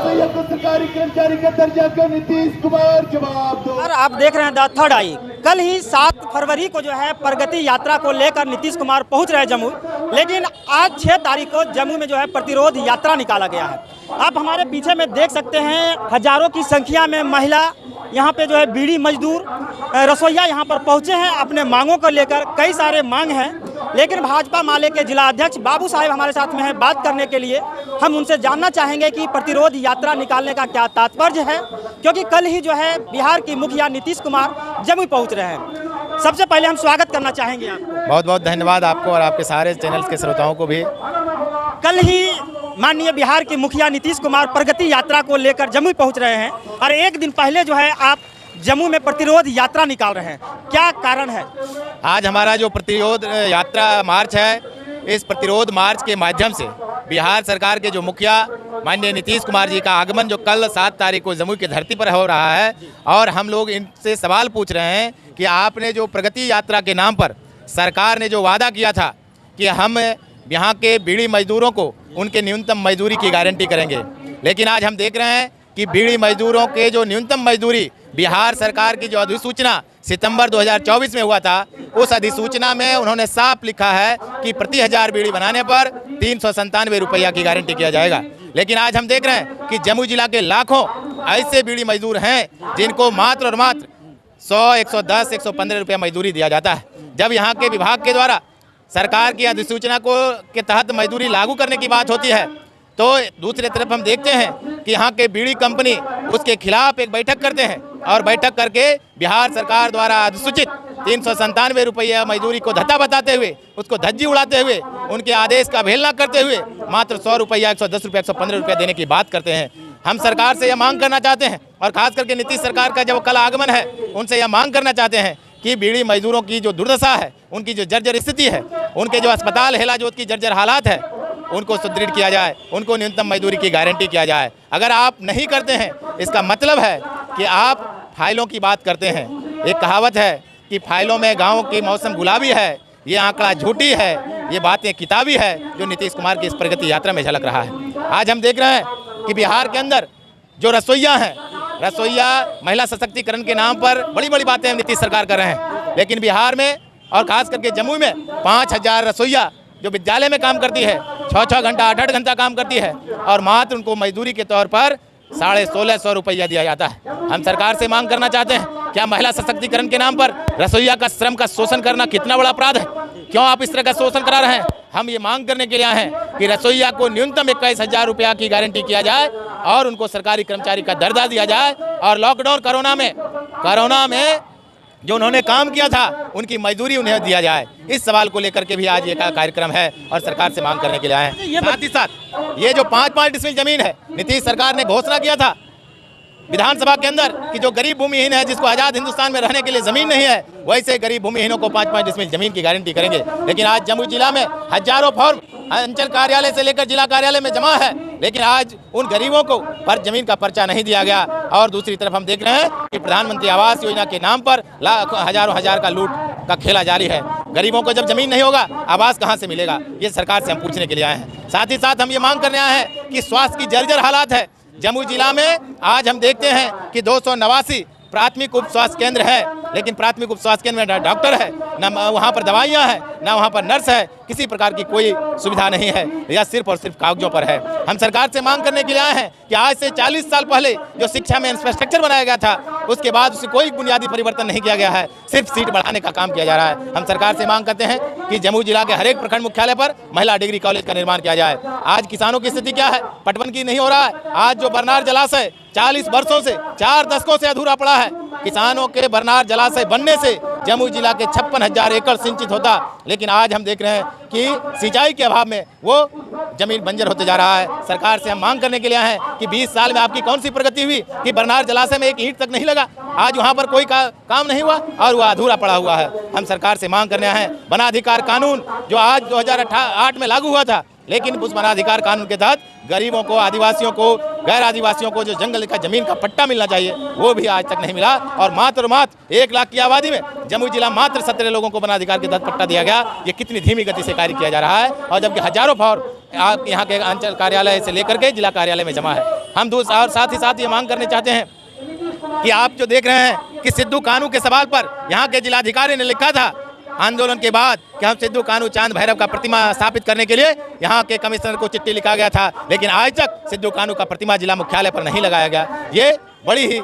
रसोइया को सरकारी कर्मचारी का दर्जा क्यों नीतीश कुमार जवाब दो। सर आप देख रहे हैं द थर्ड आई। कल ही 7 फरवरी को जो है प्रगति यात्रा को लेकर नीतीश कुमार पहुंच रहे हैं जम्मू, लेकिन आज 6 तारीख को जम्मू में जो है प्रतिरोध यात्रा निकाला गया है। आप हमारे पीछे में देख सकते हैं हजारों की संख्या में महिला यहाँ पे जो है बीड़ी मजदूर रसोइया यहाँ पर पहुँचे हैं अपने मांगों को लेकर। कई सारे मांग हैं, लेकिन भाजपा माले के जिला अध्यक्ष बाबू साहेब हमारे साथ में है बात करने के लिए। हम उनसे जानना चाहेंगे कि प्रतिरोध यात्रा निकालने का क्या तात्पर्य है, क्योंकि कल ही जो है बिहार की मुखिया नीतीश कुमार जम्मू पहुँच रहे हैं। सबसे पहले हम स्वागत करना चाहेंगे आपको। बहुत बहुत धन्यवाद आपको और आपके सारे चैनल्स के श्रोताओं को भी। कल ही माननीय बिहार के मुखिया नीतीश कुमार प्रगति यात्रा को लेकर जम्मू पहुंच रहे हैं और एक दिन पहले जो है आप जम्मू में प्रतिरोध यात्रा निकाल रहे हैं, क्या कारण है? आज हमारा जो प्रतिरोध यात्रा मार्च है, इस प्रतिरोध मार्च के माध्यम से बिहार सरकार के जो मुखिया माननीय नीतीश कुमार जी का आगमन जो कल 7 तारीख को जम्मू की धरती पर हो रहा है, और हम लोग इनसे सवाल पूछ रहे हैं कि आपने जो प्रगति यात्रा के नाम पर सरकार ने जो वादा किया था कि हम यहाँ के बीड़ी मजदूरों को उनके न्यूनतम मजदूरी की गारंटी करेंगे, लेकिन आज हम देख रहे हैं कि बीड़ी मजदूरों के जो न्यूनतम मजदूरी बिहार सरकार की जो अधिसूचना सितंबर 2024 में हुआ था, उस अधिसूचना में उन्होंने साफ लिखा है कि प्रति 1000 बीड़ी बनाने पर 397 रुपया की गारंटी किया जाएगा। लेकिन आज हम देख रहे हैं कि जम्मू जिला के लाखों ऐसे बीड़ी मजदूर हैं जिनको मात्र और मात्र 100, 110, 115 रुपया मजदूरी दिया जाता है। जब यहाँ के विभाग के द्वारा सरकार की अधिसूचना के तहत मजदूरी लागू करने की बात होती है, तो दूसरी तरफ हम देखते हैं कि यहाँ के बीड़ी कंपनी उसके खिलाफ एक बैठक करते हैं और बैठक करके बिहार सरकार द्वारा अधिसूचित 397 रुपया मजदूरी को धत्ता बताते हुए, उसको धज्जी उड़ाते हुए, उनके आदेश का अवहेलना करते हुए मात्र 100 रुपया, 110 रुपया, 115 रुपया देने की बात करते हैं। हम सरकार से यह मांग करना चाहते हैं, और खास करके नीतीश सरकार का जब कल आगमन है, उनसे यह मांग करना चाहते हैं कि बीड़ी मजदूरों की जो दुर्दशा है, उनकी जो जर्जर स्थिति है, उनके जो अस्पताल हेला जोत की जर्जर हालात है, उनको सुदृढ़ किया जाए, उनको न्यूनतम मजदूरी की गारंटी किया जाए। अगर आप नहीं करते हैं, इसका मतलब है कि आप फाइलों की बात करते हैं। एक कहावत है कि फाइलों में गाँव की मौसम गुलाबी है, ये आंकड़ा झूठी है, ये बातें किताबी है, जो नीतीश कुमार की इस प्रगति यात्रा में झलक रहा है। आज हम देख रहे हैं कि बिहार के अंदर जो रसोइया हैं, रसोइया महिला सशक्तिकरण के नाम पर बड़ी बड़ी बातें नीतीश सरकार कर रहे हैं, लेकिन बिहार में और खास करके जम्मू में 5000 रसोइया जो विद्यालय में काम करती है, 6-6 घंटा 8-8 घंटा काम करती है, और मात्र उनको मजदूरी के तौर पर 1650 रुपया दिया जाता है। हम सरकार से मांग करना चाहते हैं, क्या महिला सशक्तिकरण के नाम पर रसोइया का श्रम का शोषण करना कितना बड़ा अपराध है? क्यों आप इस तरह का शोषण करा रहे हैं? हम ये मांग करने के लिए आए हैं कि रसोइया को न्यूनतम 21,000 रुपया की गारंटी किया जाए और उनको सरकारी कर्मचारी का दर्जा दिया जाए, और लॉकडाउन कोरोना में जो उन्होंने काम किया था उनकी मजदूरी उन्हें दिया जाए। इस सवाल को लेकर के भी आज ये कार्यक्रम है और सरकार से मांग करने के लिए आए हैं। साथ ही साथ ये जो 5-5 डिसमिल जमीन है, नीतीश सरकार ने घोषणा किया था विधानसभा के अंदर कि जो गरीब भूमिहीन है, जिसको आज़ाद हिंदुस्तान में रहने के लिए ज़मीन नहीं है, वैसे गरीब भूमिहीनों को 5-5 डिसमिल जमीन की गारंटी करेंगे। लेकिन आज जम्मू जिला में हजारों फॉर्म अंचल कार्यालय से लेकर जिला कार्यालय में जमा है, लेकिन आज उन गरीबों को पर जमीन का पर्चा नहीं दिया गया। और दूसरी तरफ हम देख रहे हैं कि प्रधानमंत्री आवास योजना के नाम पर हजारों हजार का लूट का खेला जारी है। गरीबों को जब जमीन नहीं होगा, आवास कहाँ से मिलेगा? ये सरकार से हम पूछने के लिए आए हैं। साथ ही साथ हम ये मांग करने आए हैं कि स्वास्थ्य की जर्जर हालात है जम्मू जिला में। आज हम देखते हैं कि 289 प्राथमिक उप स्वास्थ्य केंद्र है, लेकिन प्राथमिक उप स्वास्थ्य केंद्र में डॉक्टर है, न वहाँ पर दवाइयाँ हैं, न वहाँ पर नर्स है, किसी प्रकार की कोई सुविधा नहीं है, यह सिर्फ और सिर्फ कागजों पर है। हम सरकार से मांग करने के लिए आए हैं कि आज से 40 साल पहले जो शिक्षा में इंफ्रास्ट्रक्चर बनाया गया था, उसके बाद उसे कोई बुनियादी परिवर्तन नहीं किया गया है, सिर्फ सीट बढ़ाने का काम किया जा रहा है। हम सरकार से मांग करते हैं कि जम्मू जिला के हर एक प्रखंड मुख्यालय पर महिला डिग्री कॉलेज का निर्माण किया जाए। आज किसानों की स्थिति क्या है? पटवन की नहीं हो रहा है। आज जो बरनार जलाशय 40 वर्षों से 4 दशकों से अधूरा पड़ा है, किसानों के बरनार जलाशय बनने से जम्मू जिला के 56,000 एकड़ सिंचित होता, लेकिन आज हम देख रहे हैं कि सिंचाई के अभाव में वो जमीन बंजर होते जा रहा है। सरकार से हम मांग करने के लिए आए हैं कि 20 साल में आपकी कौन सी प्रगति हुई कि बरनार जलाशय में एक ईंट तक नहीं लगा? आज वहाँ पर कोई काम नहीं हुआ और वह अधूरा पड़ा हुआ है। हम सरकार से मांग करने आए हैं, वनाधिकार कानून जो आज 2008 में लागू हुआ था, लेकिन उस वनाधिकार कानून के तहत गरीबों को, आदिवासियों को, गैर आदिवासियों को जो जंगल का जमीन का पट्टा मिलना चाहिए, वो भी आज तक नहीं मिला। और मात्र 1 लाख की आबादी में जम्मू जिला मात्र 17 लोगों को वनाधिकार के तहत पट्टा दिया गया। ये कितनी धीमी गति से कार्य किया जा रहा है, और जबकि हजारों फॉर्म यहाँ के अंचल कार्यालय से लेकर के जिला कार्यालय में जमा है। हम और साथ ही मांग करने चाहते हैं कि आप जो देख रहे हैं कि सिद्धू कानू के सवाल पर यहाँ के जिलाधिकारी ने लिखा था आंदोलन के बाद कि हम सिद्धू कानू चांद भैरव का प्रतिमा स्थापित करने के लिए यहाँ के कमिश्नर को चिट्ठी लिखा गया था, लेकिन आज तक सिद्धू कानू का प्रतिमा जिला मुख्यालय पर नहीं लगाया गया। ये बड़ी ही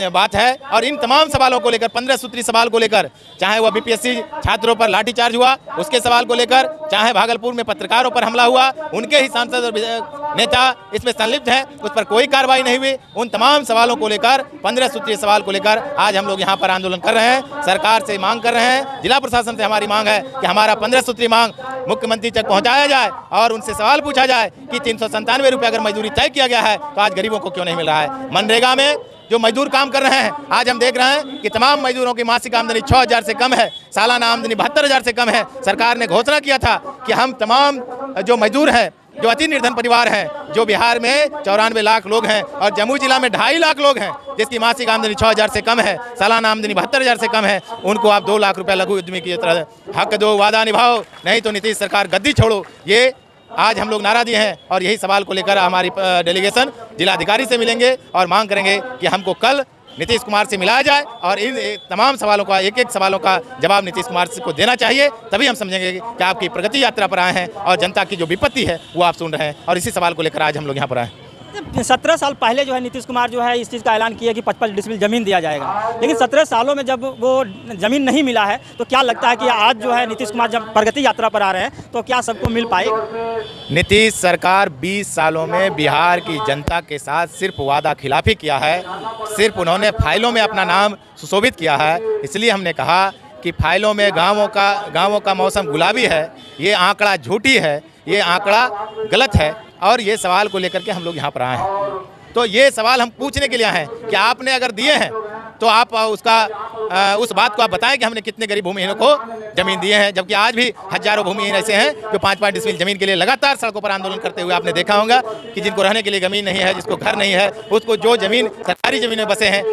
बात है। और इन तमाम सवालों को लेकर 15 सूत्री सवाल को लेकर, चाहे वह बीपीएससी छात्रों पर लाठीचार्ज हुआ उसके सवाल को लेकर, चाहे भागलपुर में पत्रकारों पर हमला हुआ, उनके ही सांसद और नेता इसमें संलिप्त हैं, उस पर कोई कार्रवाई नहीं हुई। उन तमाम सवालों को लेकर 15 सूत्रीय सवाल को लेकर आज हम लोग यहाँ पर आंदोलन कर रहे हैं, सरकार से मांग कर रहे हैं, जिला प्रशासन से हमारी मांग है कि हमारा 15 सूत्री मांग मुख्यमंत्री तक पहुँचाया जाए और उनसे सवाल पूछा जाए कि 397 रुपये अगर मजदूरी तय किया गया है तो आज गरीबों को क्यों नहीं मिल रहा है। मनरेगा में जो मजदूर काम कर रहे हैं, आज हम देख रहे हैं कि तमाम मजदूरों की मासिक आमदनी 6,000 से कम है, सालाना आमदनी 72,000 से कम है। सरकार ने घोषणा किया था कि हम तमाम जो मजदूर हैं, जो अति निर्धन परिवार हैं, जो बिहार में 94 लाख लोग हैं और जमुई जिला में 2.5 लाख लोग हैं जिसकी मासिक आमदनी 6,000 से कम है, सालाना आमदनी 72,000 से कम है, उनको आप 2 लाख रुपया लघु उद्यमी की तरह हक दो, वादा निभाओ, नहीं तो नीतीश सरकार गद्दी छोड़ो। ये आज हम लोग नारा दिए हैं और यही सवाल को लेकर हमारी डेलीगेशन जिलाधिकारी से मिलेंगे और मांग करेंगे कि हमको कल नीतीश कुमार से मिलाया जाए और इन तमाम सवालों का एक सवालों का जवाब नीतीश कुमार को देना चाहिए। तभी हम समझेंगे कि आपकी प्रगति यात्रा पर आए हैं और जनता की जो विपत्ति है वो आप सुन रहे हैं, और इसी सवाल को लेकर आज हम लोग यहाँ पर आए हैं। 17 साल पहले जो है नीतीश कुमार जो है इस चीज़ का ऐलान किया कि 55 डिसमिल ज़मीन दिया जाएगा, लेकिन 17 सालों में जब वो ज़मीन नहीं मिला है तो क्या लगता है कि आज जो है नीतीश कुमार जब प्रगति यात्रा पर आ रहे हैं तो क्या सबको मिल पाएगा? नीतीश सरकार 20 सालों में बिहार की जनता के साथ सिर्फ वादा खिलाफी किया है, सिर्फ उन्होंने फाइलों में अपना नाम सुशोभित किया है। इसलिए हमने कहा कि फाइलों में गाँवों का मौसम गुलाबी है, ये आंकड़ा झूठी है, ये आंकड़ा गलत है, और ये सवाल को लेकर के हम लोग यहाँ पर आए हैं। तो ये सवाल हम पूछने के लिए आए हैं कि आपने अगर दिए हैं तो आप उस बात को आप बताएं कि हमने कितने गरीब भूमिहीनों को जमीन दिए हैं, जबकि आज भी हजारों भूमिहीन ऐसे हैं जो 5-5 डिसमिल जमीन के लिए लगातार सड़कों पर आंदोलन करते हुए आपने देखा होगा कि जिनको रहने के लिए जमीन नहीं है, जिसको घर नहीं है, उसको जो जमीन सरकारी जमीन में बसे हैं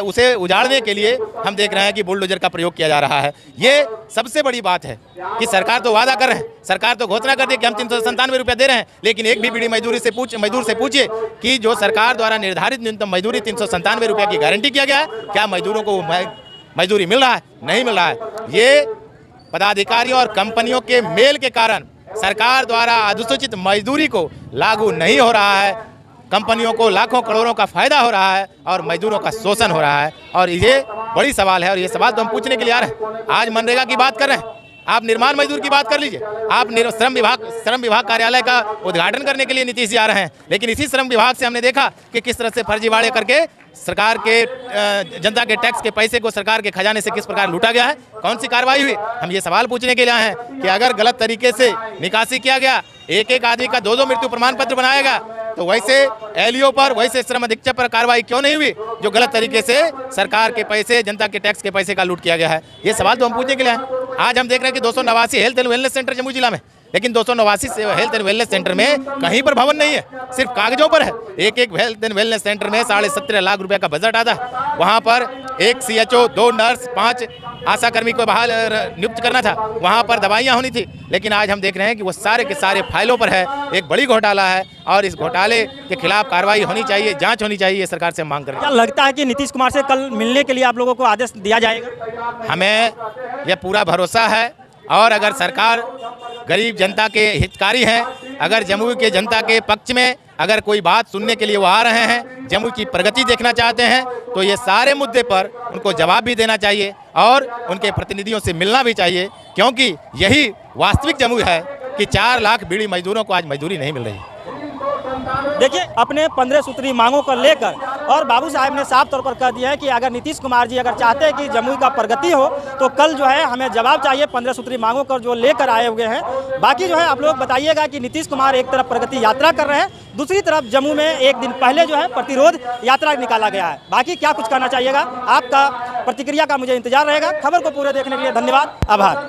उसे उजाड़ने के लिए हम देख रहे हैं कि बुलडोजर का प्रयोग किया जा रहा है। ये सबसे बड़ी बात है कि सरकार तो वादा कर रहे हैं, सरकार तो घोषणा कर दी कि हम 397 रुपये दे रहे हैं, लेकिन एक भी बीड़ी मजदूर से पूछिए कि जो सरकार द्वारा निर्धारित न्यूनतम मजदूरी 397 रुपये की गारंटी किया गया है, क्या मजदूरों को मजदूरी मिल रहा है? नहीं मिल रहा है। ये पदाधिकारियों और कंपनियों के मेल के कारण सरकार द्वारा अधिसूचित मजदूरी को लागू नहीं हो रहा है, कंपनियों को लाखों करोड़ों का फायदा हो रहा है और मजदूरों का शोषण हो रहा है। और ये बड़ी सवाल है और ये सवाल तो हम पूछने के लिए आ रहे हैं। आज मनरेगा की बात कर रहे हैं, आप निर्माण मजदूर की बात कर लीजिए, आप श्रम विभाग कार्यालय का उद्घाटन करने के लिए नीतीश जी आ रहे हैं, लेकिन इसी श्रम विभाग से हमने देखा कि किस तरह से फर्जीवाड़े करके सरकार के जनता के टैक्स के पैसे को सरकार के खजाने से किस प्रकार लूटा गया है, कौन सी कार्रवाई हुई। हम ये सवाल पूछने के लिए आए हैं कि अगर गलत तरीके से निकासी किया गया, एक आदमी का 2 मृत्यु प्रमाण पत्र बनाया गया, तो वैसे एलईओ पर, वैसे श्रम अधीक्षक पर कार्रवाई क्यों नहीं हुई जो गलत तरीके से सरकार के पैसे, जनता के टैक्स के पैसे का लूट किया गया है। ये सवाल तो हम पूछने के लिए आए। आज हम देख रहे हैं कि 289 health and wellness centre Jamui जिला में, लेकिन 289 हेल्थ एंड वेलनेस सेंटर में कहीं पर भवन नहीं है, सिर्फ कागजों पर है। एक हेल्थ एंड वेलनेस सेंटर में 17.5 लाख रुपए का बजट आता है, वहाँ पर 1 सीएचओ, 2 नर्स, 5 आशा कर्मी को बहाल नियुक्त करना था, वहाँ पर दवाइयाँ होनी थी, लेकिन आज हम देख रहे हैं कि वो सारे के सारे फाइलों पर है। एक बड़ी घोटाला है और इस घोटाले के खिलाफ कार्रवाई होनी चाहिए, जांच होनी चाहिए, सरकार से मांग करें। क्या लगता है कि नीतीश कुमार से कल मिलने के लिए आप लोगों को आदेश दिया जाएगा? हमें यह पूरा भरोसा है, और अगर सरकार गरीब जनता के हितकारी हैं, अगर जमुई के जनता के पक्ष में अगर कोई बात सुनने के लिए वो आ रहे हैं, जमुई की प्रगति देखना चाहते हैं, तो ये सारे मुद्दे पर उनको जवाब भी देना चाहिए और उनके प्रतिनिधियों से मिलना भी चाहिए, क्योंकि यही वास्तविक जमुई है कि 4 लाख बीड़ी मजदूरों को आज मजदूरी नहीं मिल रही। देखिए, अपने 15 सूत्री मांगों को लेकर और बाबू साहब ने साफ तौर पर कह दिया है कि अगर नीतीश कुमार जी अगर चाहते हैं कि जमुई का प्रगति हो तो कल जो है हमें जवाब चाहिए 15 सूत्री मांगों को जो लेकर आए हुए हैं। बाकी जो है आप लोग बताइएगा कि नीतीश कुमार एक तरफ प्रगति यात्रा कर रहे हैं, दूसरी तरफ जम्मू में एक दिन पहले जो है प्रतिरोध यात्रा निकाला गया है। बाकी क्या कुछ कहना चाहिएगा, आपका प्रतिक्रिया का मुझे इंतजार रहेगा। खबर को पूरे देखने के लिए धन्यवाद, आभार।